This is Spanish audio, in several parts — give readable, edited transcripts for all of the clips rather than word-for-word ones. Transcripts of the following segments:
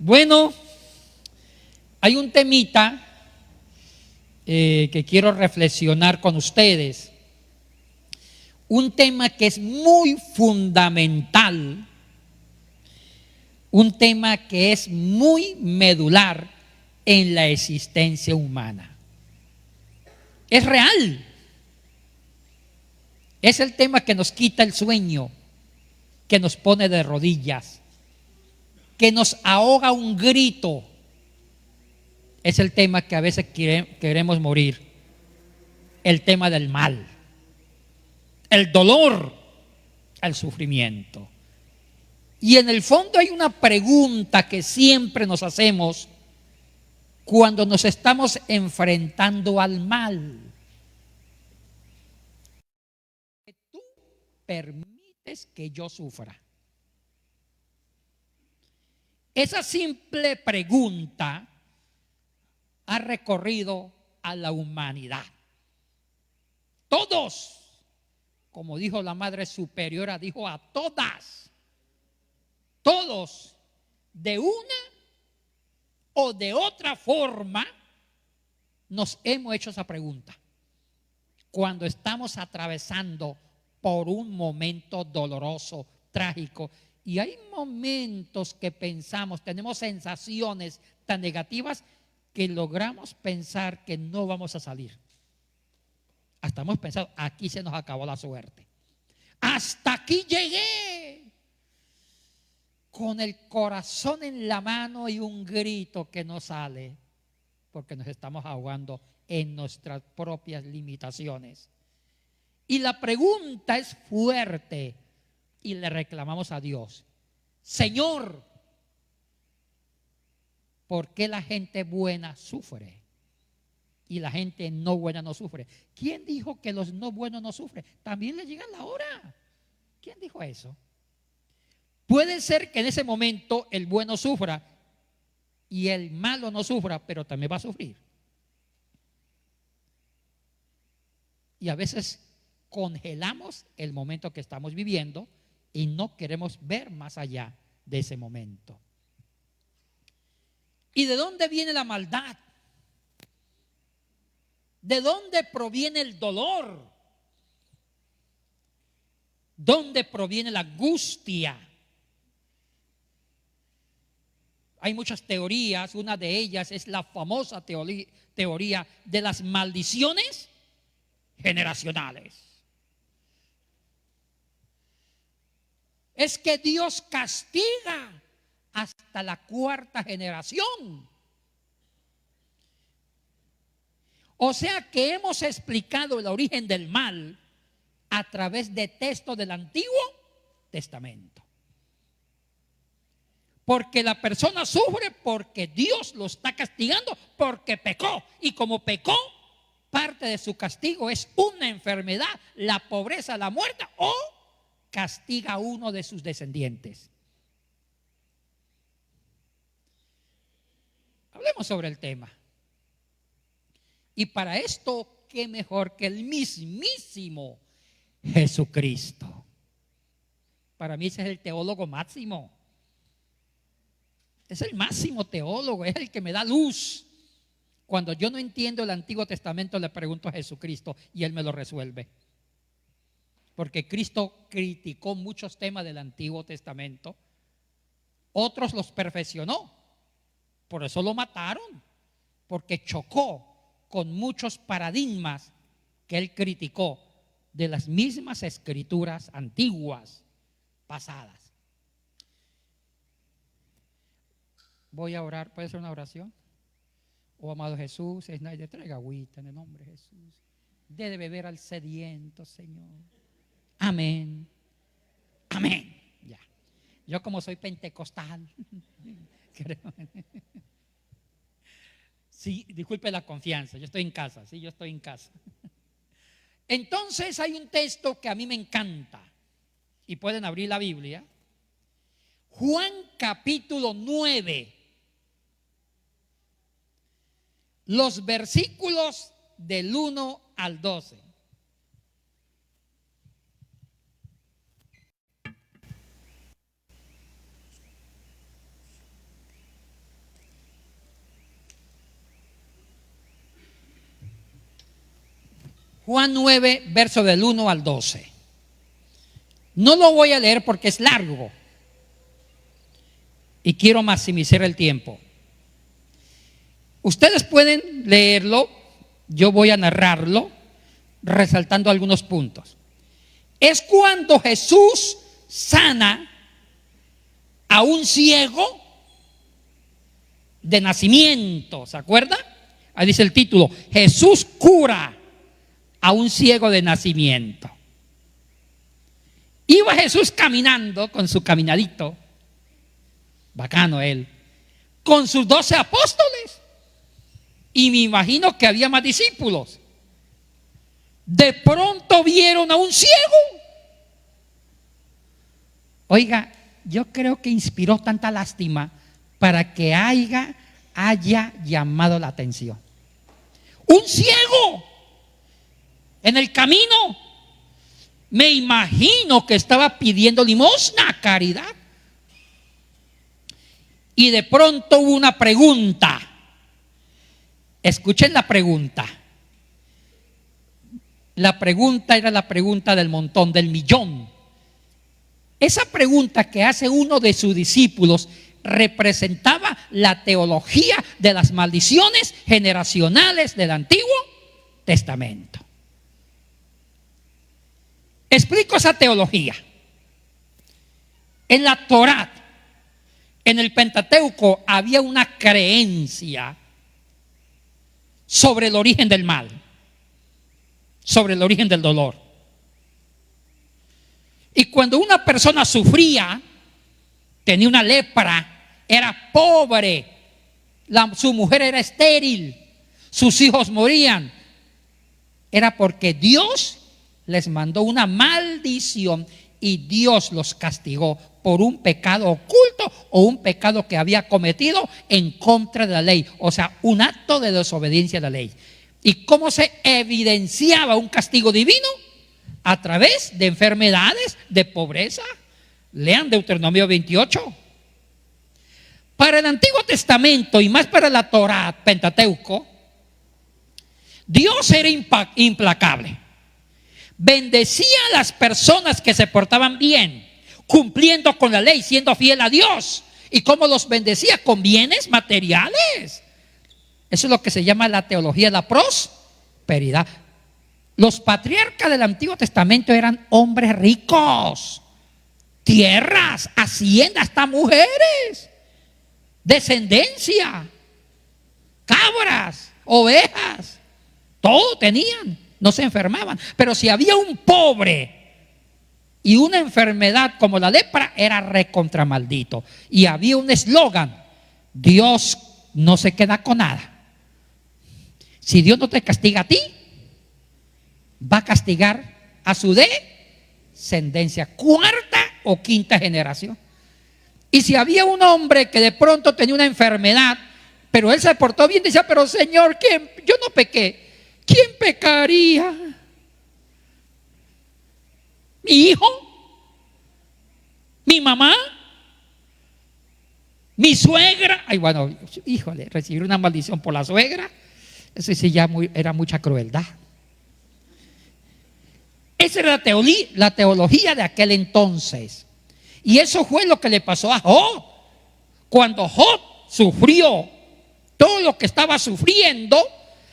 Bueno, hay un temita que quiero reflexionar con ustedes. Un tema que es muy fundamental, un tema que es muy medular en la existencia humana. Es real. Es el tema que nos quita el sueño, que nos pone de rodillas, que nos ahoga un grito. Es el tema que a veces queremos morir. El tema del mal, el dolor, el sufrimiento. Y en el fondo hay una pregunta que siempre nos hacemos cuando nos estamos enfrentando al mal. ¿Tú permites que yo sufra? Esa simple pregunta ha recorrido a la humanidad. Todos, como dijo la Madre Superiora, dijo a todas, todos, de una o de otra forma, nos hemos hecho esa pregunta. Cuando estamos atravesando por un momento doloroso, trágico, y hay momentos que pensamos, tenemos sensaciones tan negativas que logramos pensar que no vamos a salir. Hasta hemos pensado, aquí se nos acabó la suerte. Hasta aquí llegué. Con el corazón en la mano y un grito que no sale, porque nos estamos ahogando en nuestras propias limitaciones. Y la pregunta es fuerte y le reclamamos a Dios: Señor, ¿por qué la gente buena sufre y la gente no buena no sufre? ¿Quién dijo que los no buenos no sufren? También les llega la hora. ¿Quién dijo eso? Puede ser que en ese momento el bueno sufra y el malo no sufra, pero también va a sufrir. Y a veces congelamos el momento que estamos viviendo y no queremos ver más allá de ese momento. ¿Y de dónde viene la maldad? ¿De dónde proviene el dolor? ¿Dónde proviene la angustia? Hay muchas teorías, una de ellas es la famosa teoría de las maldiciones generacionales. Es que Dios castiga hasta la cuarta generación. O sea que hemos explicado el origen del mal a través de textos del Antiguo Testamento. Porque la persona sufre porque Dios lo está castigando porque pecó. Y como pecó, parte de su castigo es una enfermedad, la pobreza, la muerte, o castiga a uno de sus descendientes. Hablemos sobre el tema. Y para esto, ¿qué mejor que el mismísimo Jesucristo? Para mí ese es el teólogo máximo. Es el máximo teólogo, es el que me da luz. Cuando yo no entiendo el Antiguo Testamento, le pregunto a Jesucristo y Él me lo resuelve. Porque Cristo criticó muchos temas del Antiguo Testamento, otros los perfeccionó, por eso lo mataron, porque chocó con muchos paradigmas que Él criticó de las mismas escrituras antiguas, pasadas. Voy a orar, ¿puede ser una oración? Oh amado Jesús, Snyder, traiga agüita en el nombre de Jesús. Dé de beber al sediento, Señor. Amén. Amén. Ya. Yo como soy pentecostal. Sí, disculpe la confianza, yo estoy en casa, sí, yo estoy en casa. Entonces hay un texto que a mí me encanta y pueden abrir la Biblia. Juan capítulo 9. Los versículos del 1 al 12. Juan 9, verso del 1 al 12. No lo voy a leer porque es largo y quiero maximizar el tiempo. Ustedes pueden leerlo, yo voy a narrarlo, resaltando algunos puntos. Es cuando Jesús sana a un ciego de nacimiento, ¿se acuerda? Ahí dice el título, Jesús cura a un ciego de nacimiento. Iba Jesús caminando con su caminadito, bacano él, con sus 12 apóstoles, y me imagino que había más discípulos. De pronto vieron a un ciego. Oiga, yo creo que inspiró tanta lástima para que haya llamado la atención. Un ciego en el camino. Me imagino que estaba pidiendo limosna, caridad. Y de pronto hubo una pregunta. Escuchen la pregunta. La pregunta era la pregunta del montón, del millón. Esa pregunta que hace uno de sus discípulos representaba la teología de las maldiciones generacionales del Antiguo Testamento. Explico esa teología. En la Torá, en el Pentateuco, había una creencia sobre el origen del mal, sobre el origen del dolor. Y cuando una persona sufría, tenía una lepra, era pobre, su mujer era estéril, sus hijos morían, era porque Dios les mandó una maldición y Dios los castigó por un pecado oculto o un pecado que había cometido en contra de la ley, o sea, un acto de desobediencia a la ley. ¿Y cómo se evidenciaba un castigo divino? A través de enfermedades, de pobreza. Lean Deuteronomio 28. Para el Antiguo Testamento y más para la Torá, Pentateuco, Dios era implacable. Bendecía a las personas que se portaban bien, cumpliendo con la ley, siendo fiel a Dios. ¿Y cómo los bendecía? Con bienes materiales. Eso es lo que se llama la teología de la prosperidad. Los patriarcas del Antiguo Testamento eran hombres ricos, tierras, haciendas, hasta mujeres, descendencia, cabras, ovejas, todo tenían, no se enfermaban. Pero si había un pobre y una enfermedad como la lepra, era recontra maldito. Y había un eslogan: Dios no se queda con nada. Si Dios no te castiga a ti, va a castigar a su descendencia, cuarta o quinta generación. Y si había un hombre que de pronto tenía una enfermedad, pero él se portó bien, decía: pero Señor, ¿quién? Yo no pequé. ¿Quién pecaría? ¿Mi hijo? ¿Mi mamá? ¿Mi suegra? Ay, bueno, híjole, recibir una maldición por la suegra, eso sí ya era mucha crueldad. Esa era la teología de aquel entonces. Y eso fue lo que le pasó a Job. Cuando Job sufrió todo lo que estaba sufriendo,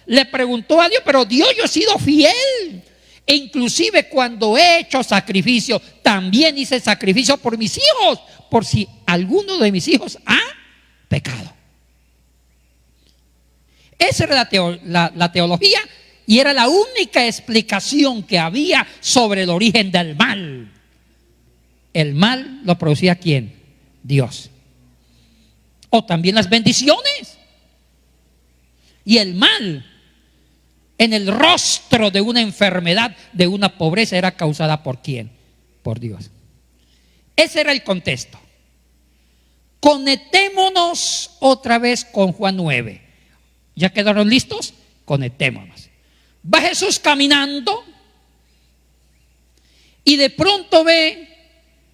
le preguntó a Dios: pero Dios, yo he sido fiel. E inclusive cuando he hecho sacrificio, también hice sacrificio por mis hijos, por si alguno de mis hijos ha pecado. Esa era la teología. Y era la única explicación que había sobre el origen del mal. El mal lo producía ¿quién? Dios. O también las bendiciones. Y el mal en el rostro de una enfermedad, de una pobreza, era causada ¿por quién? Por Dios. Ese era el contexto. Conectémonos otra vez con Juan 9. ¿Ya quedaron listos? Conectémonos. Va Jesús caminando y de pronto ve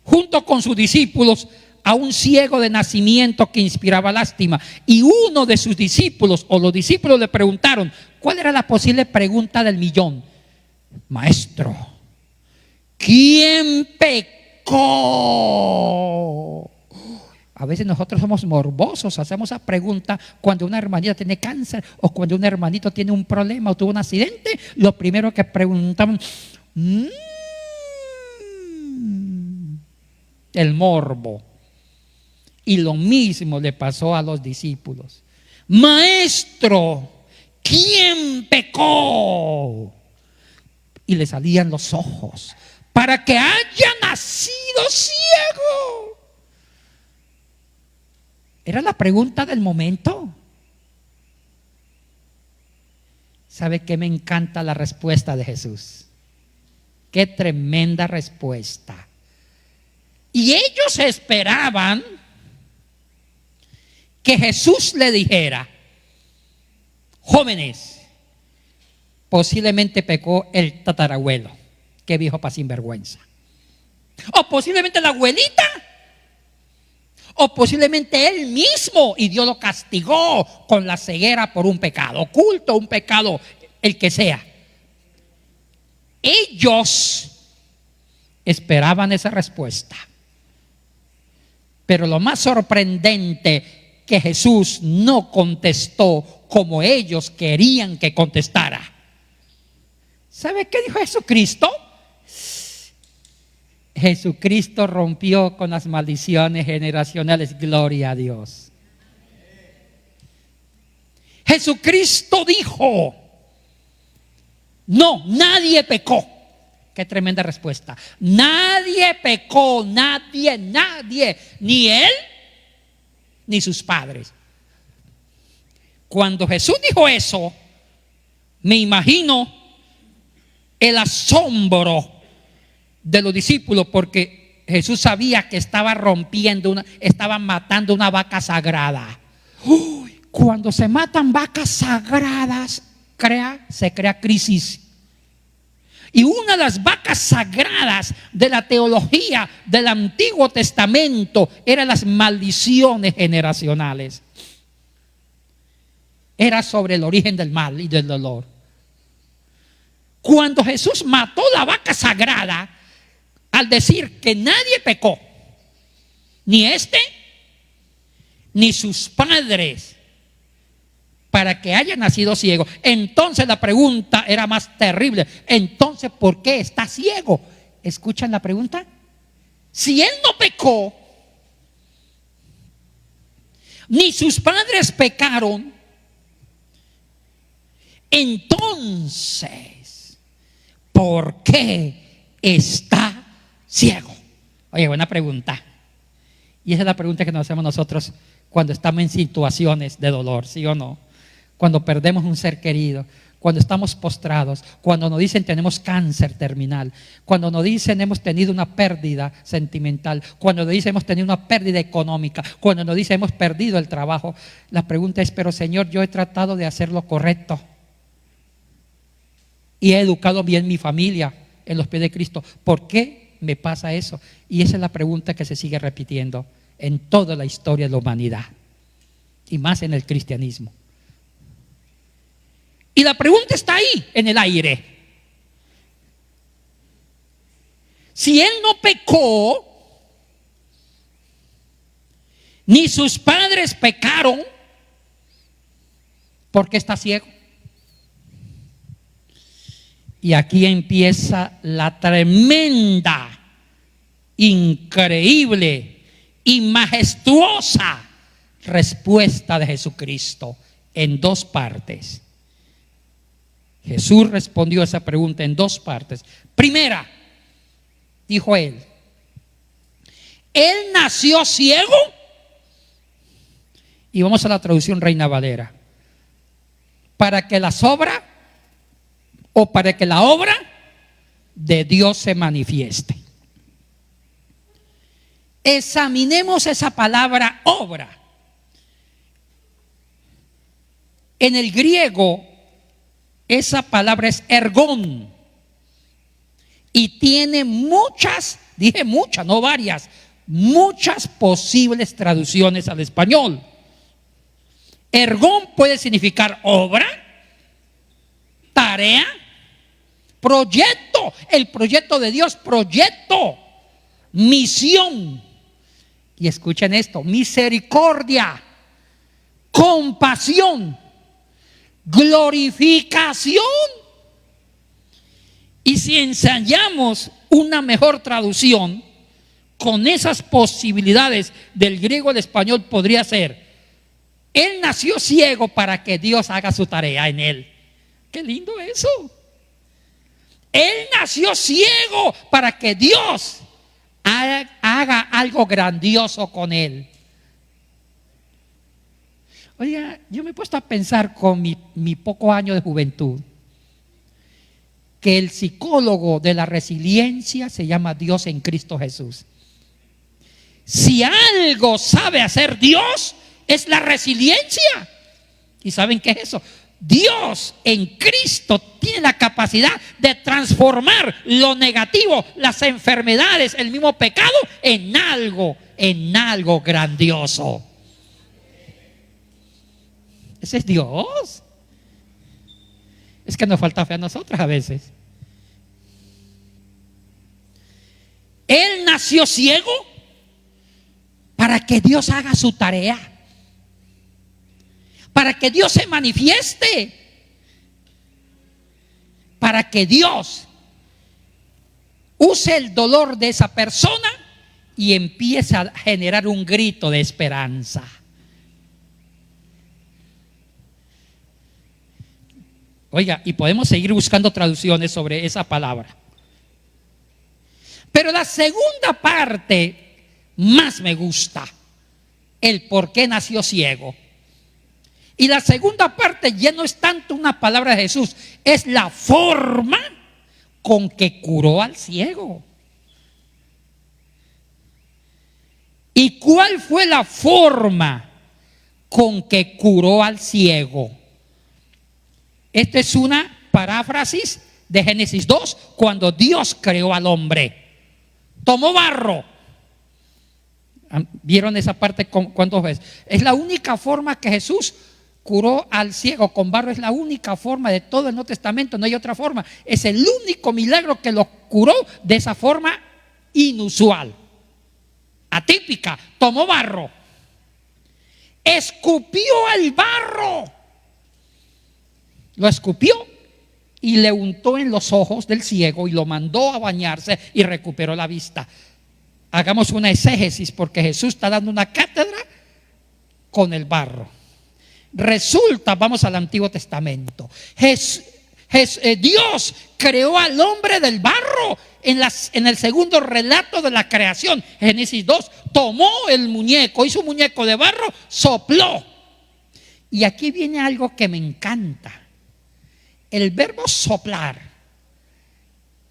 junto con sus discípulos a un ciego de nacimiento que inspiraba lástima. Y uno de sus discípulos o los discípulos le preguntaron: ¿cuál era la posible pregunta del millón? Maestro, ¿quién pecó? A veces nosotros somos morbosos, hacemos esa pregunta cuando una hermanita tiene cáncer o cuando un hermanito tiene un problema o tuvo un accidente. Lo primero que preguntamos, el morbo. Y lo mismo le pasó a los discípulos. Maestro, ¿quién pecó? Y le salían los ojos para que haya nacido ciego. Era la pregunta del momento. ¿Sabe qué? Me encanta la respuesta de Jesús. Qué tremenda respuesta. Y ellos esperaban que Jesús le dijera: jóvenes, posiblemente pecó el tatarabuelo. Qué viejo para sinvergüenza. O posiblemente la abuelita. O posiblemente él mismo, y Dios lo castigó con la ceguera por un pecado oculto, un pecado, el que sea. Ellos esperaban esa respuesta. Pero lo más sorprendente, que Jesús no contestó como ellos querían que contestara. ¿Sabe qué dijo Jesucristo? Jesucristo rompió con las maldiciones generacionales. Gloria a Dios. Jesucristo dijo: no, nadie pecó. Qué tremenda respuesta. Nadie pecó, nadie, ni él ni sus padres. Cuando Jesús dijo eso, me imagino el asombro de los discípulos, porque Jesús sabía que estaba estaba matando una vaca sagrada. Cuando se matan vacas sagradas, se crea crisis. Y una de las vacas sagradas de la teología del Antiguo Testamento eran las maldiciones generacionales. Era sobre el origen del mal y del dolor. Cuando Jesús mató la vaca sagrada, al decir que nadie pecó, ni ni sus padres, para que haya nacido ciego, entonces la pregunta era más terrible. Entonces, ¿por qué está ciego? ¿Escuchan la pregunta? Si él no pecó, ni sus padres pecaron, entonces, ¿por qué está ciego? Oye, buena pregunta. Y esa es la pregunta que nos hacemos nosotros cuando estamos en situaciones de dolor, ¿sí o no? Cuando perdemos un ser querido, cuando estamos postrados, cuando nos dicen tenemos cáncer terminal, cuando nos dicen hemos tenido una pérdida sentimental, cuando nos dicen hemos tenido una pérdida económica, cuando nos dicen hemos perdido el trabajo. La pregunta es: pero Señor, yo he tratado de hacer lo correcto y he educado bien mi familia en los pies de Cristo. ¿Por qué me pasa eso? Y esa es la pregunta que se sigue repitiendo en toda la historia de la humanidad, y más en el cristianismo. Y la pregunta está ahí, en el aire. Si él no pecó, ni sus padres pecaron, ¿por qué está ciego? Y aquí empieza la tremenda, increíble y majestuosa respuesta de Jesucristo en dos partes. Jesús respondió a esa pregunta en dos partes. Primera, dijo él nació ciego. Y vamos a la traducción Reina Valera: para que la obra de Dios se manifieste. Examinemos esa palabra obra. En el griego, esa palabra es ergón, y tiene muchas, dije muchas, no varias, muchas posibles traducciones al español. Ergón puede significar obra, tarea, Proyecto, el proyecto de Dios, proyecto, misión. Y escuchen esto: misericordia, compasión, glorificación. Y si ensayamos una mejor traducción, con esas posibilidades del griego al español podría ser: Él nació ciego para que Dios haga su tarea en él. ¡Qué lindo eso! Él nació ciego para que Dios haga algo grandioso con él. Oiga, yo me he puesto a pensar con mi poco año de juventud que el psicólogo de la resiliencia se llama Dios en Cristo Jesús. Si algo sabe hacer Dios, es la resiliencia. ¿Y saben qué es eso? Dios en Cristo tiene la capacidad de transformar lo negativo, las enfermedades, el mismo pecado, en algo grandioso. Ese es Dios. Es que nos falta fe a nosotros a veces. Él nació ciego para que Dios haga su tarea, para que Dios se manifieste, para que Dios use el dolor de esa persona y empiece a generar un grito de esperanza. Oiga, y podemos seguir buscando traducciones sobre esa palabra. Pero la segunda parte más me gusta: el por qué nació ciego. Y la segunda parte ya no es tanto una palabra de Jesús, es la forma con que curó al ciego. ¿Y cuál fue la forma con que curó al ciego? Esta es una paráfrasis de Génesis 2, cuando Dios creó al hombre. Tomó barro. ¿Vieron esa parte cuántas veces? Es la única forma que Jesús curó al ciego, con barro. Es la única forma de todo el Nuevo Testamento, no hay otra forma. Es el único milagro que lo curó de esa forma inusual, atípica. Tomó barro, escupió el barro, lo escupió y le untó en los ojos del ciego y lo mandó a bañarse y recuperó la vista. Hagamos una exégesis, porque Jesús está dando una cátedra con el barro. Resulta, vamos al Antiguo Testamento, Dios creó al hombre del barro en el segundo relato de la creación, Génesis 2. Tomó el muñeco, hizo un muñeco de barro, sopló. Y aquí viene algo que me encanta. El verbo soplar,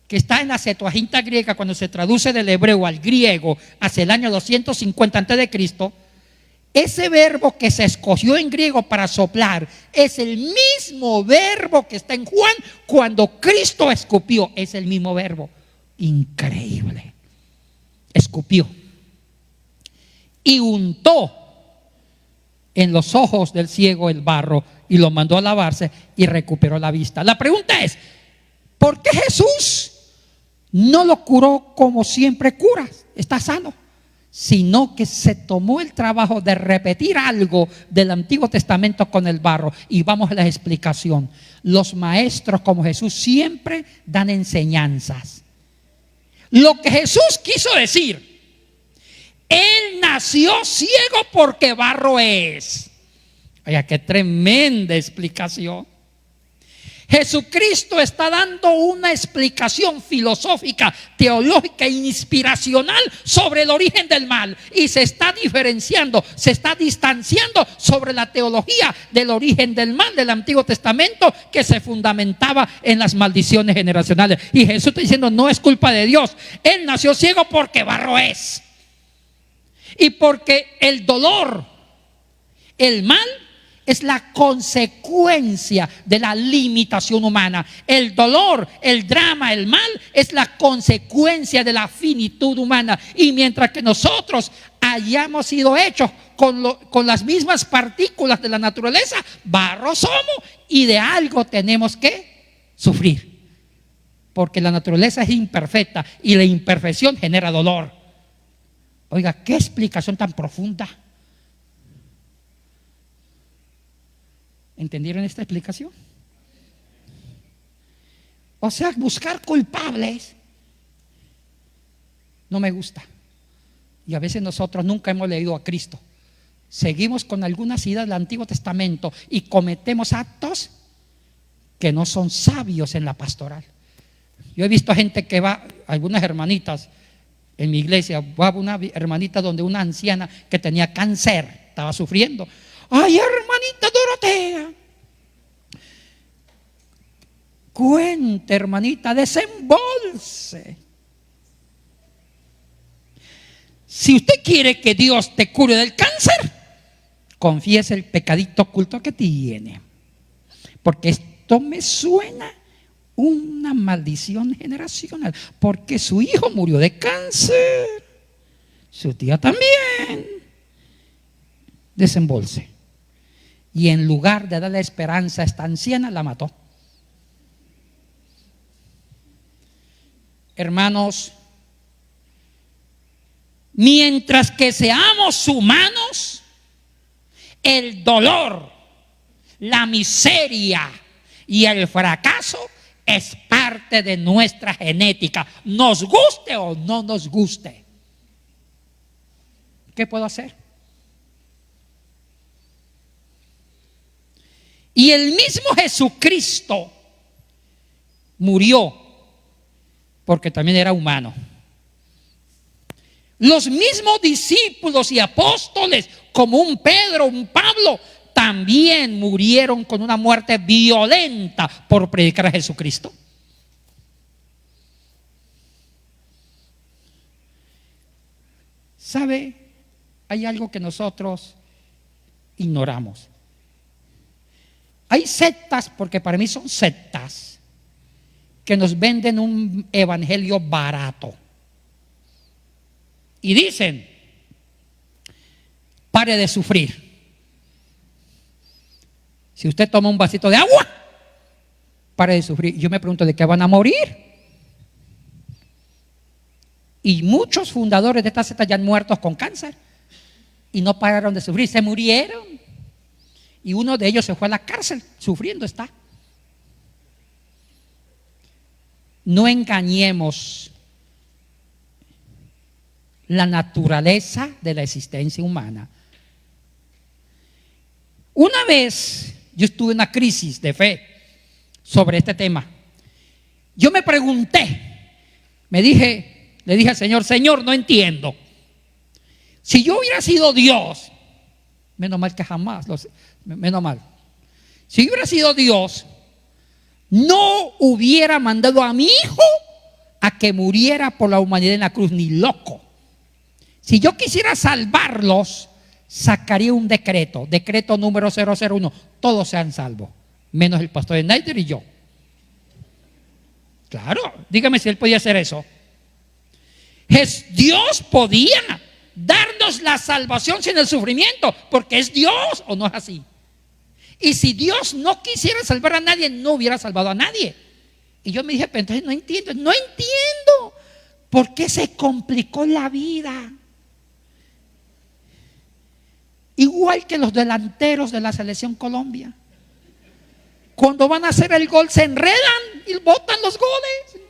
que está en la Septuaginta griega, cuando se traduce del hebreo al griego hacia el año 250 a.C., ese verbo que se escogió en griego para soplar es el mismo verbo que está en Juan cuando Cristo escupió. Es el mismo verbo. Increíble. Escupió y untó en los ojos del ciego el barro y lo mandó a lavarse y recuperó la vista. La pregunta es: ¿por qué Jesús no lo curó como siempre cura? Está sano. Sino que se tomó el trabajo de repetir algo del Antiguo Testamento con el barro. Y vamos a la explicación. Los maestros como Jesús siempre dan enseñanzas. Lo que Jesús quiso decir: Él nació ciego porque barro es. Oiga, qué tremenda explicación. Jesucristo está dando una explicación filosófica, teológica e inspiracional sobre el origen del mal, y se está diferenciando, se está distanciando sobre la teología del origen del mal del Antiguo Testamento, que se fundamentaba en las maldiciones generacionales. Y Jesús está diciendo: no es culpa de Dios, Él nació ciego porque barro es. Y porque el dolor, el mal, es la consecuencia de la limitación humana. El dolor, el drama, el mal es la consecuencia de la finitud humana. Y mientras que nosotros hayamos sido hechos con las mismas partículas de la naturaleza, barro somos, y de algo tenemos que sufrir. porque la naturaleza es imperfecta y la imperfección genera dolor. Oiga, qué explicación tan profunda. ¿Entendieron esta explicación? O sea, buscar culpables no me gusta. Y a veces nosotros nunca hemos leído a Cristo. Seguimos con algunas ideas del Antiguo Testamento y cometemos actos que no son sabios en la pastoral. Yo he visto gente que va, algunas hermanitas en mi iglesia, va una hermanita donde una anciana que tenía cáncer, estaba sufriendo. ¡Ay, hermanita Dorotea! Cuente, hermanita, desembolse. Si usted quiere que Dios te cure del cáncer, confiese el pecadito oculto que tiene. Porque esto me suena una maldición generacional. Porque su hijo murió de cáncer, su tía también. Desembolse. Y en lugar de darle esperanza a esta anciana, la mató. Hermanos, mientras que seamos humanos, el dolor, la miseria y el fracaso es parte de nuestra genética, nos guste o no nos guste. ¿Qué puedo hacer? Y el mismo Jesucristo murió porque también era humano. Los mismos discípulos y apóstoles, como un Pedro, un Pablo, también murieron con una muerte violenta por predicar a Jesucristo. ¿Sabe? Hay algo que nosotros ignoramos. Hay sectas, porque para mí son sectas, que nos venden un evangelio barato. Y dicen, pare de sufrir. Si usted toma un vasito de agua, pare de sufrir. Yo me pregunto, ¿de qué van a morir? Y muchos fundadores de esta secta ya han muerto con cáncer y no pararon de sufrir, se murieron. Y uno de ellos se fue a la cárcel, sufriendo está. No engañemos la naturaleza de la existencia humana. Una vez yo estuve en una crisis de fe sobre este tema. Yo me pregunté, le dije al Señor, Señor, no entiendo. Si yo hubiera sido Dios, menos mal que jamás, menos mal. Si yo hubiera sido Dios, no hubiera mandado a mi hijo a que muriera por la humanidad en la cruz, ni loco. Si yo quisiera salvarlos, sacaría un decreto número 001, todos sean salvos, menos el pastor Snyder y yo. Claro, dígame si él podía hacer eso. Dios podía darnos la salvación sin el sufrimiento, porque es Dios, ¿o no es así? Y si Dios no quisiera salvar a nadie, no hubiera salvado a nadie. Y yo me dije, pero entonces no entiendo por qué se complicó la vida. Igual que los delanteros de la selección Colombia. Cuando van a hacer el gol se enredan y botan los goles.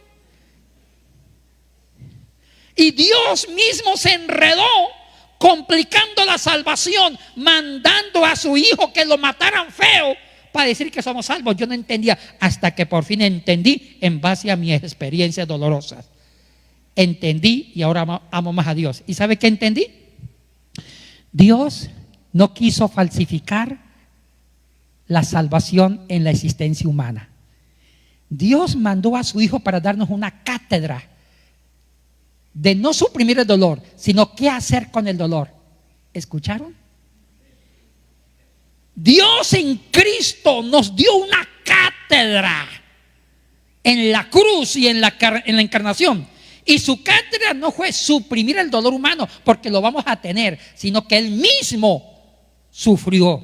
Y Dios mismo se enredó complicando la salvación, mandando a su hijo que lo mataran feo para decir que somos salvos. Yo no entendía hasta que por fin entendí en base a mis experiencias dolorosas. Entendí y ahora amo más a Dios. ¿Y sabe qué entendí? Dios no quiso falsificar la salvación en la existencia humana. Dios mandó a su hijo para darnos una cátedra de no suprimir el dolor, sino qué hacer con el dolor. ¿Escucharon? Dios en Cristo nos dio una cátedra en la cruz y en la encarnación. Y su cátedra no fue suprimir el dolor humano, porque lo vamos a tener, sino que Él mismo sufrió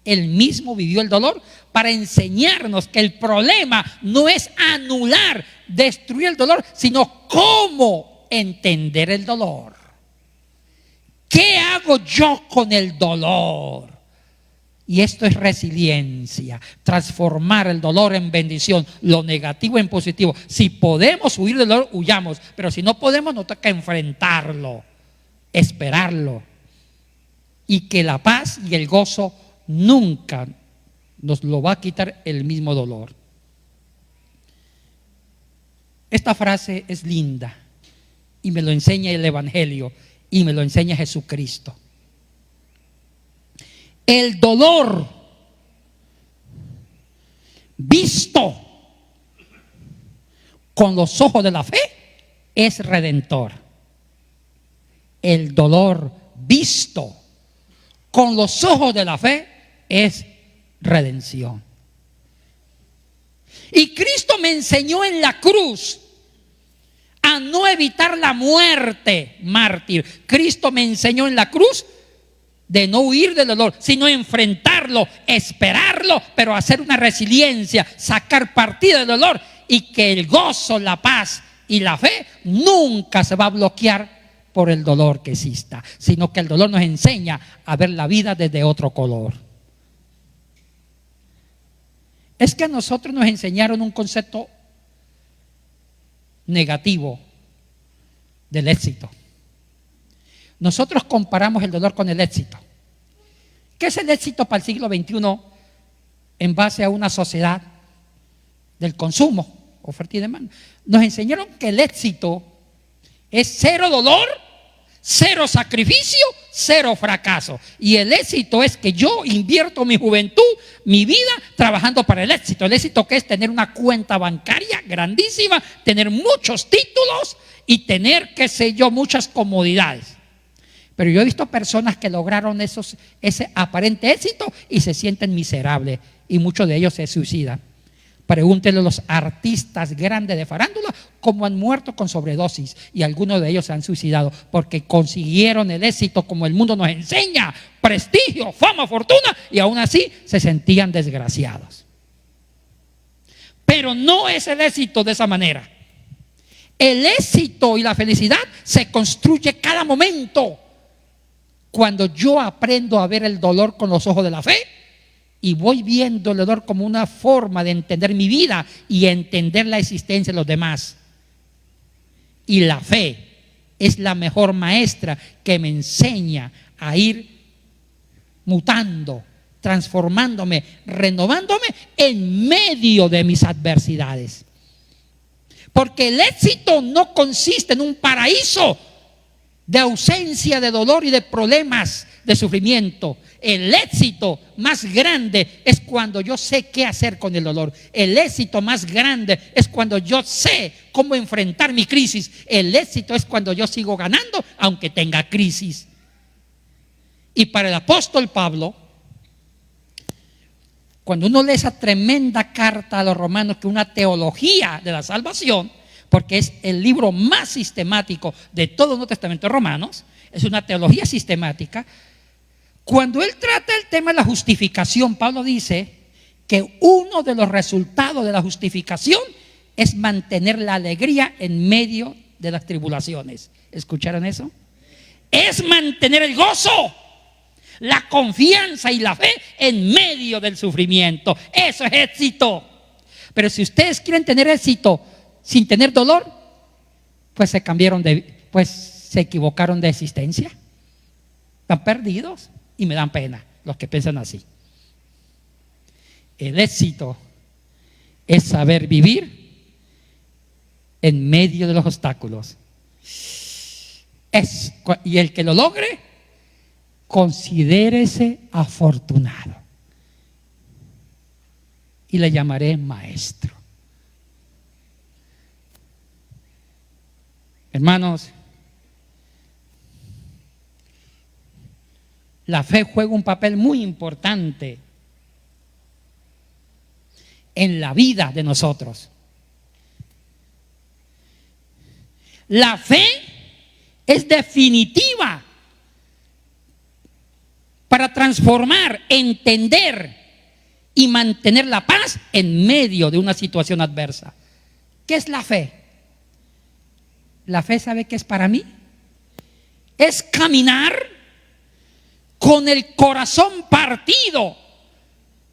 Él mismo vivió el dolor para enseñarnos que el problema no es anular, destruir el dolor, sino cómo entender el dolor. ¿Qué hago yo con el dolor? Y esto es resiliencia, transformar el dolor en bendición, lo negativo en positivo. Si podemos huir del dolor, huyamos, pero si no podemos, nos toca enfrentarlo, esperarlo, y que la paz y el gozo nunca nos lo va a quitar el mismo dolor. Esta frase es linda y me lo enseña el Evangelio y me lo enseña Jesucristo. El dolor visto con los ojos de la fe es redentor. El dolor visto con los ojos de la fe es redención. Y Cristo me enseñó en la cruz a no evitar la muerte mártir. Cristo me enseñó en la cruz de no huir del dolor, sino enfrentarlo, esperarlo, pero hacer una resiliencia, sacar partido del dolor, y que el gozo, la paz y la fe nunca se va a bloquear por el dolor que exista, sino que el dolor nos enseña a ver la vida desde otro color. Es que a nosotros nos enseñaron un concepto negativo del éxito. Nosotros comparamos el dolor con el éxito. ¿Qué es el éxito para el siglo XXI en base a una sociedad del consumo, oferta y demanda? Nos enseñaron que el éxito es cero dolor, cero sacrificio, cero fracaso. Y el éxito es que yo invierto mi juventud, mi vida, trabajando para el éxito. El éxito que es tener una cuenta bancaria grandísima, tener muchos títulos y tener, qué sé yo, muchas comodidades. Pero yo he visto personas que lograron ese aparente éxito y se sienten miserables, y muchos de ellos se suicidan. Pregúntenle a los artistas grandes de farándula cómo han muerto con sobredosis, y algunos de ellos se han suicidado porque consiguieron el éxito como el mundo nos enseña: prestigio, fama, fortuna, y aún así se sentían desgraciados. Pero no es el éxito de esa manera. El éxito y la felicidad se construye cada momento. Cuando yo aprendo a ver el dolor con los ojos de la fe y voy viendo el dolor como una forma de entender mi vida y entender la existencia de los demás. Y la fe es la mejor maestra que me enseña a ir mutando, transformándome, renovándome en medio de mis adversidades. Porque el éxito no consiste en un paraíso de ausencia de dolor y de problemas, de sufrimiento. El éxito más grande es cuando yo sé qué hacer con el dolor. El éxito más grande es cuando yo sé cómo enfrentar mi crisis. El éxito es cuando yo sigo ganando aunque tenga crisis. Y para el apóstol Pablo, cuando uno lee esa tremenda carta a los romanos, que es una teología de la salvación, porque es el libro más sistemático de todo el Nuevo Testamento de Romanos, es una teología sistemática. Cuando él trata el tema de la justificación, Pablo dice que uno de los resultados de la justificación es mantener la alegría en medio de las tribulaciones. ¿Escucharon eso? Es mantener el gozo, la confianza y la fe en medio del sufrimiento. Eso es éxito. Pero si ustedes quieren tener éxito sin tener dolor, pues se equivocaron de existencia. Están perdidos y me dan pena los que piensan así. El éxito es saber vivir en medio de los obstáculos. Y el que lo logre, considérese afortunado. Y le llamaré maestro. Hermanos, la fe juega un papel muy importante en la vida de nosotros. La fe es definitiva para transformar, entender y mantener la paz en medio de una situación adversa. ¿Qué es la fe? La fe, ¿sabe qué es para mí? Es caminar con el corazón partido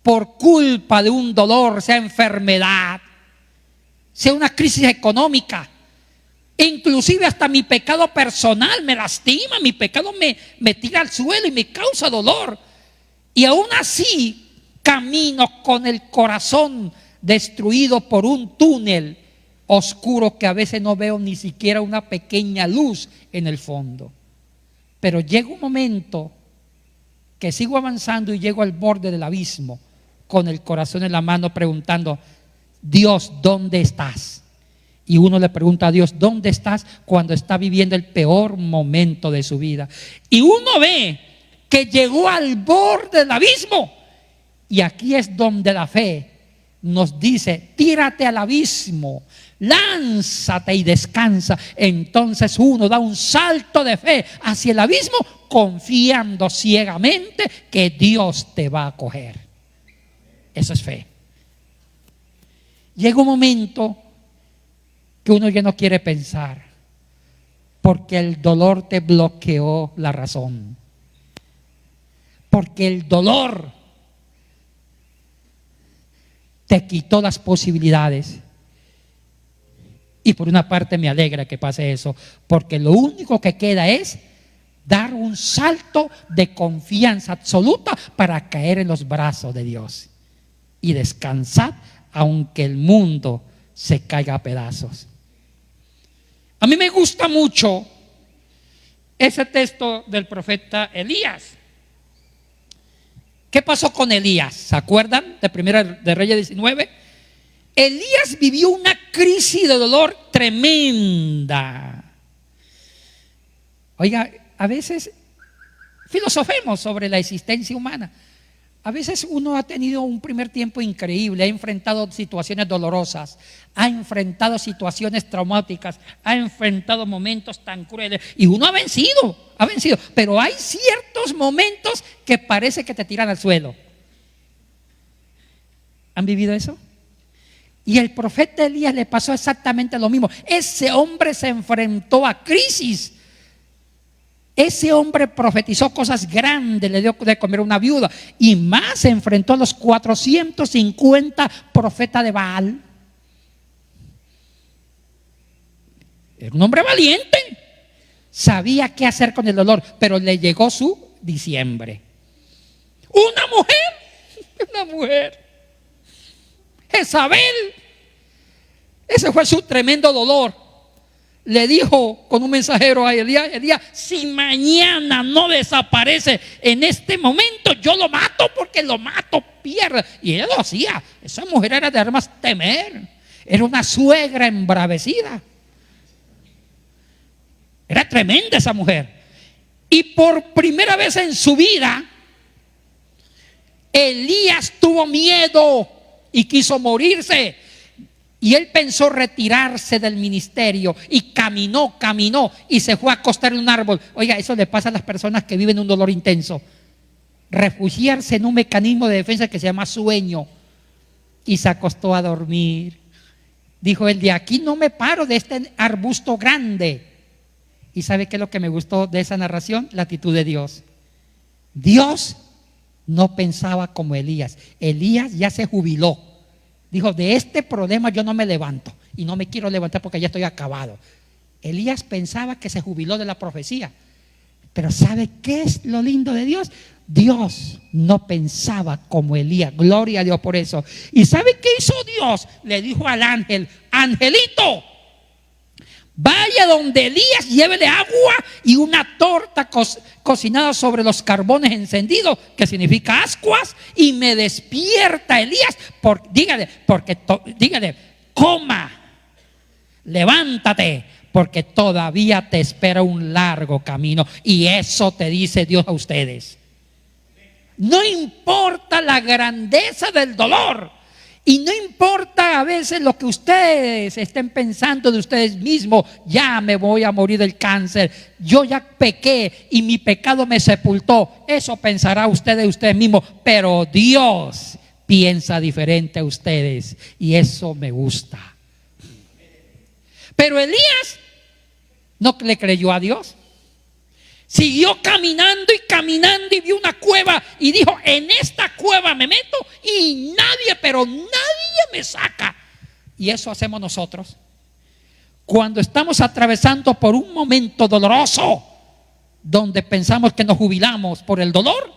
por culpa de un dolor, sea enfermedad, sea una crisis económica, inclusive hasta mi pecado personal me lastima, mi pecado me tira al suelo y me causa dolor. Y aún así camino con el corazón destruido por un túnel oscuro que a veces no veo ni siquiera una pequeña luz en el fondo. Pero llega un momento que sigo avanzando y llego al borde del abismo con el corazón en la mano preguntando: Dios, ¿dónde estás? Y uno le pregunta a Dios, ¿dónde estás? Cuando está viviendo el peor momento de su vida. Y uno ve que llegó al borde del abismo. Y aquí es donde la fe nos dice: tírate al abismo, lánzate y descansa. Entonces uno da un salto de fe hacia el abismo, confiando ciegamente que Dios te va a acoger. Eso es fe. Llega un momento que uno ya no quiere pensar, porque el dolor te bloqueó la razón, porque el dolor te quitó las posibilidades. Y por una parte me alegra que pase eso, porque lo único que queda es dar un salto de confianza absoluta para caer en los brazos de Dios y descansar aunque el mundo se caiga a pedazos. A mí me gusta mucho ese texto del profeta Elías. ¿Qué pasó con Elías? ¿Se acuerdan de Primera de Reyes 19? Elías vivió una crisis de dolor tremenda. Oiga, a veces filosofemos sobre la existencia humana. A veces uno ha tenido un primer tiempo increíble, ha enfrentado situaciones dolorosas, ha enfrentado situaciones traumáticas, ha enfrentado momentos tan crueles y uno ha vencido, pero hay ciertos momentos que parece que te tiran al suelo. ¿Han vivido eso? Y el profeta Elías le pasó exactamente lo mismo. Ese hombre se enfrentó a crisis. Ese hombre profetizó cosas grandes, le dio de comer a una viuda y más se enfrentó a los 450 profetas de Baal. Era un hombre valiente, sabía qué hacer con el dolor, pero le llegó su diciembre. Una mujer, Jezabel, ese fue su tremendo dolor. Le dijo con un mensajero a Elías: Elías, si mañana no desaparece en este momento, yo lo mato, porque lo mato, pierde. Y él lo hacía. Esa mujer era de armas temer. Era una suegra embravecida. Era tremenda esa mujer. Y por primera vez en su vida, Elías tuvo miedo y quiso morirse. Y él pensó retirarse del ministerio y caminó y se fue a acostar en un árbol. Oiga, eso le pasa a las personas que viven un dolor intenso. Refugiarse en un mecanismo de defensa que se llama sueño. Y se acostó a dormir. Dijo él: de aquí no me paro, de este arbusto grande. ¿Y sabe qué es lo que me gustó de esa narración? La actitud de Dios. Dios no pensaba como Elías. Elías ya se jubiló. Dijo: de este problema yo no me levanto y no me quiero levantar porque ya estoy acabado. Elías pensaba que se jubiló de la profecía. Pero ¿sabe qué es lo lindo de Dios? Dios no pensaba como Elías. Gloria a Dios por eso. ¿Y sabe qué hizo Dios? Le dijo al ángel: angelito, vaya donde Elías, llévele agua y una torta cocinada sobre los carbones encendidos, que significa ascuas, y me despierta Elías. Dígale, coma, levántate, porque todavía te espera un largo camino. Y eso te dice Dios a ustedes. No importa la grandeza del dolor Y no importa a veces lo que ustedes estén pensando de ustedes mismos, ya me voy a morir del cáncer, yo ya pequé y mi pecado me sepultó. Eso pensará usted de ustedes mismos, pero Dios piensa diferente a ustedes y eso me gusta. Pero Elías no le creyó a Dios. Siguió caminando y caminando y vio una cueva y dijo: en esta cueva me meto y nadie, pero nadie me saca. Y eso hacemos nosotros cuando estamos atravesando por un momento doloroso, donde pensamos que nos jubilamos por el dolor.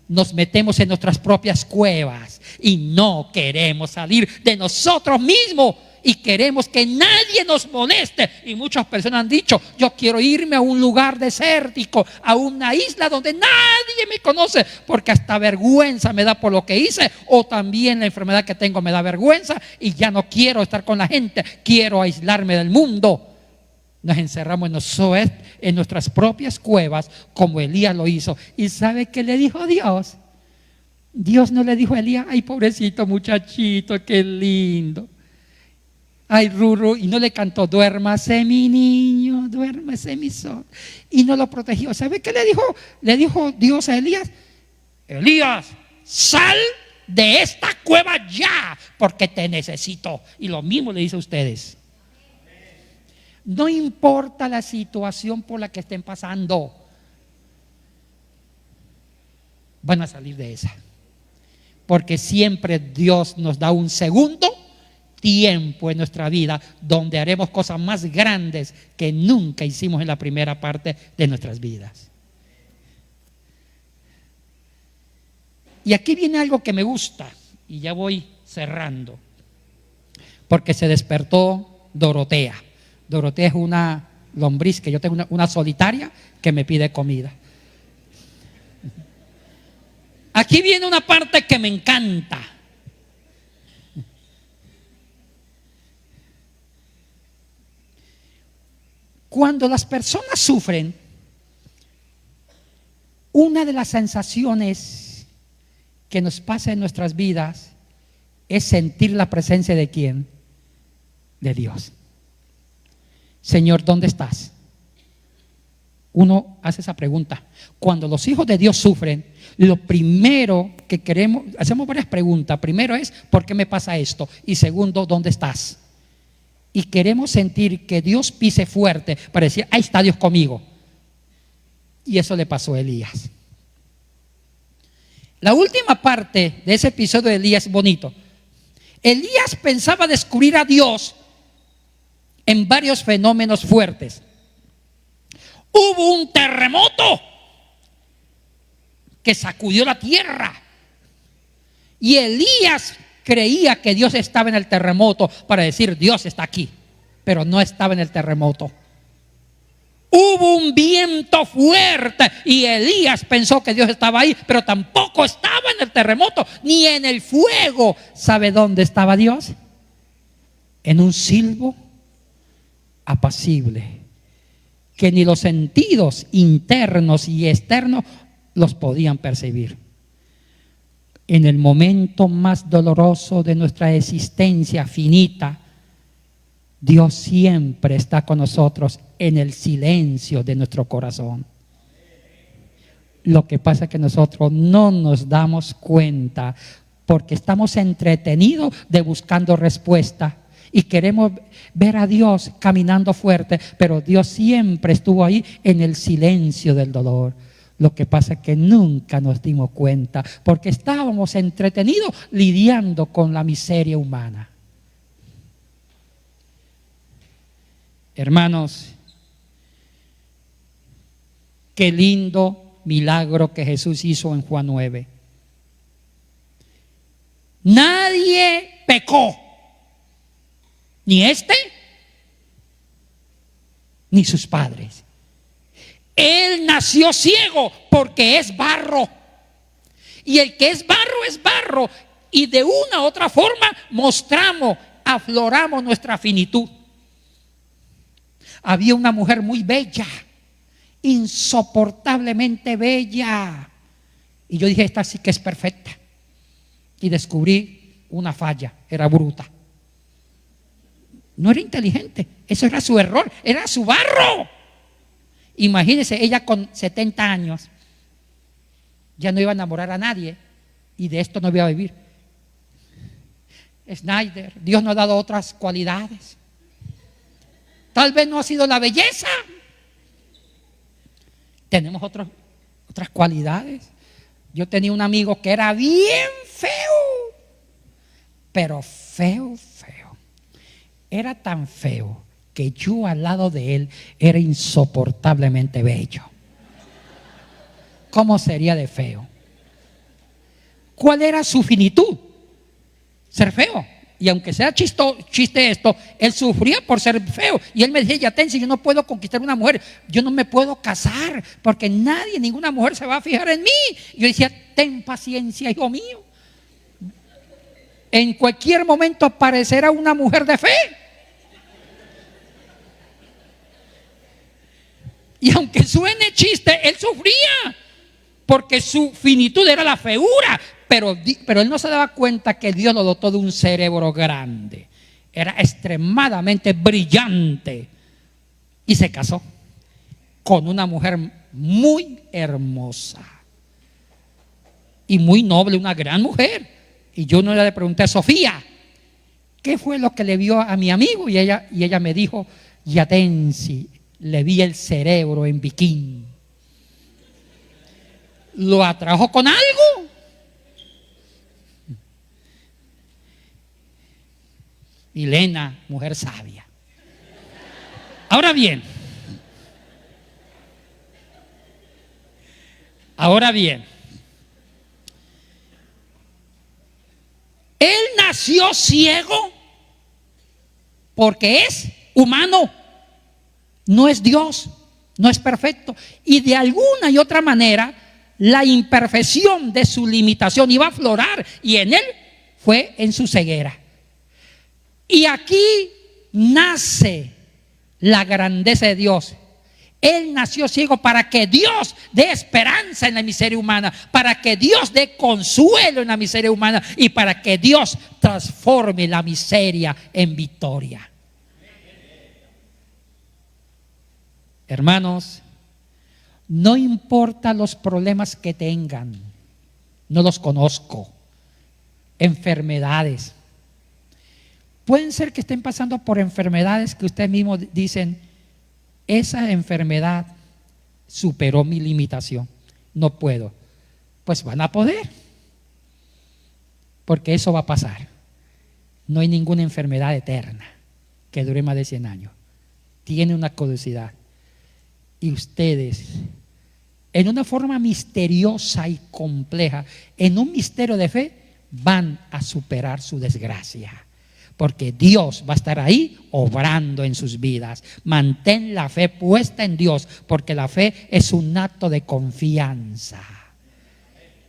Nos metemos en nuestras propias cuevas y no queremos salir de nosotros mismos. Y queremos que nadie nos moleste. Y muchas personas han dicho: yo quiero irme a un lugar desértico, a una isla donde nadie me conoce, porque hasta vergüenza me da por lo que hice, o también la enfermedad que tengo me da vergüenza y ya no quiero estar con la gente, quiero aislarme del mundo. Nos encerramos en nuestras propias cuevas, como Elías lo hizo. ¿Y sabe qué le dijo Dios? Dios no le dijo a Elías: ay, pobrecito muchachito, qué lindo, ay, Ruru, y no le cantó: duérmase mi niño, duérmase mi sol, y no lo protegió. ¿Sabe qué le dijo? Le dijo Dios a Elías: Elías, sal de esta cueva ya, porque te necesito. Y lo mismo le dice a ustedes. No importa la situación por la que estén pasando, van a salir de esa, porque siempre Dios nos da un segundo tiempo en nuestra vida donde haremos cosas más grandes que nunca hicimos en la primera parte de nuestras vidas. Y aquí viene algo que me gusta, y ya voy cerrando, porque se despertó Dorotea. Dorotea es una lombriz que yo tengo, una solitaria que me pide comida. Aquí viene una parte que me encanta. Cuando las personas sufren, una de las sensaciones que nos pasa en nuestras vidas es sentir la presencia de ¿quién? De Dios. Señor, ¿dónde estás? Uno hace esa pregunta. Cuando los hijos de Dios sufren, lo primero que queremos, hacemos varias preguntas. Primero es: ¿por qué me pasa esto? Y segundo, ¿dónde estás? Y queremos sentir que Dios pise fuerte para decir: ahí está Dios conmigo. Y eso le pasó a Elías. La última parte de ese episodio de Elías es bonito. Elías pensaba descubrir a Dios en varios fenómenos fuertes. Hubo un terremoto que sacudió la tierra y Elías creía que Dios estaba en el terremoto para decir: Dios está aquí, pero no estaba en el terremoto. Hubo un viento fuerte y Elías pensó que Dios estaba ahí, pero tampoco estaba en el terremoto ni en el fuego. ¿Sabe dónde estaba Dios? En un silbo apacible que ni los sentidos internos y externos los podían percibir. En el momento más doloroso de nuestra existencia finita, Dios siempre está con nosotros en el silencio de nuestro corazón. Lo que pasa es que nosotros no nos damos cuenta porque estamos entretenidos de buscando respuesta y queremos ver a Dios caminando fuerte, pero Dios siempre estuvo ahí en el silencio del dolor. Lo que pasa es que nunca nos dimos cuenta porque estábamos entretenidos lidiando con la miseria humana. Hermanos, qué lindo milagro que Jesús hizo en Juan 9. Nadie pecó, ni ni sus padres. Él nació ciego porque es barro. Y el que es barro. Y de una u otra forma afloramos nuestra finitud. Había una mujer muy bella, insoportablemente bella. Y yo dije: esta sí que es perfecta. Y descubrí una falla, era bruta. No era inteligente, eso era su error, era su barro. Imagínense, ella con 70 años ya no iba a enamorar a nadie y de esto no iba a vivir. Snyder, Dios nos ha dado otras cualidades. Tal vez no ha sido la belleza. Tenemos otras cualidades. Yo tenía un amigo que era bien feo, pero feo. Era tan feo que yo al lado de él era insoportablemente bello. ¿Cómo sería de feo? ¿Cuál era su finitud? Ser feo. Y aunque sea chiste esto, él sufría por ser feo. Y él me decía, Yatensi, yo no puedo conquistar una mujer, yo no me puedo casar, porque ninguna mujer se va a fijar en mí. Y yo decía, ten paciencia, hijo mío. En cualquier momento aparecerá una mujer de fe. Y aunque suene chiste, él sufría, porque su finitud era la feura. Pero él no se daba cuenta que Dios lo dotó de un cerebro grande. Era extremadamente brillante. Y se casó con una mujer muy hermosa y muy noble, una gran mujer. Y yo no le pregunté a Sofía, ¿qué fue lo que le vio a mi amigo? Y ella me dijo, Yatensi, le vi el cerebro en bikini. ¿Lo atrajo con algo? Milena, mujer sabia. Ahora bien, él nació ciego porque es humano, no es Dios, no es perfecto. Y de alguna y otra manera, la imperfección de su limitación iba a aflorar, y en él fue en su ceguera. Y aquí nace la grandeza de Dios. Él nació ciego para que Dios dé esperanza en la miseria humana, para que Dios dé consuelo en la miseria humana y para que Dios transforme la miseria en victoria. Hermanos, no importa los problemas que tengan, no los conozco, enfermedades. Pueden ser que estén pasando por enfermedades que ustedes mismos dicen, esa enfermedad superó mi limitación, no puedo. Pues van a poder, porque eso va a pasar. No hay ninguna enfermedad eterna que dure más de 100 años. Tiene una caducidad. Y ustedes, en una forma misteriosa y compleja, en un misterio de fe, van a superar su desgracia. Porque Dios va a estar ahí obrando en sus vidas. Mantén la fe puesta en Dios, porque la fe es un acto de confianza.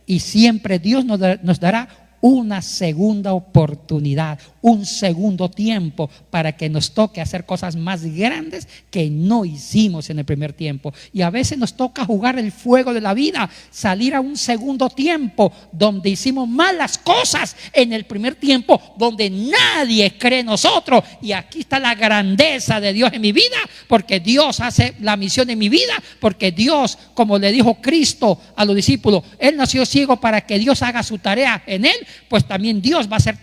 Y siempre Dios nos dará una segunda oportunidad, un segundo tiempo para que nos toque hacer cosas más grandes que no hicimos en el primer tiempo. Y a veces nos toca jugar el fuego de la vida, salir a un segundo tiempo donde hicimos malas cosas en el primer tiempo, donde nadie cree en nosotros. Y aquí está la grandeza de Dios en mi vida, porque Dios hace la misión en mi vida, porque Dios, como le dijo Cristo a los discípulos, Él nació ciego para que Dios haga su tarea en Él. Pues también Dios va a hacer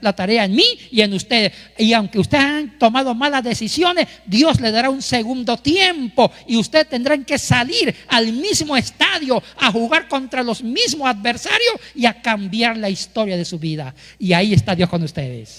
la tarea en mí y en ustedes. Y aunque ustedes han tomado malas decisiones, Dios le dará un segundo tiempo y ustedes tendrán que salir al mismo estadio a jugar contra los mismos adversarios y a cambiar la historia de su vida. Y ahí está Dios con ustedes.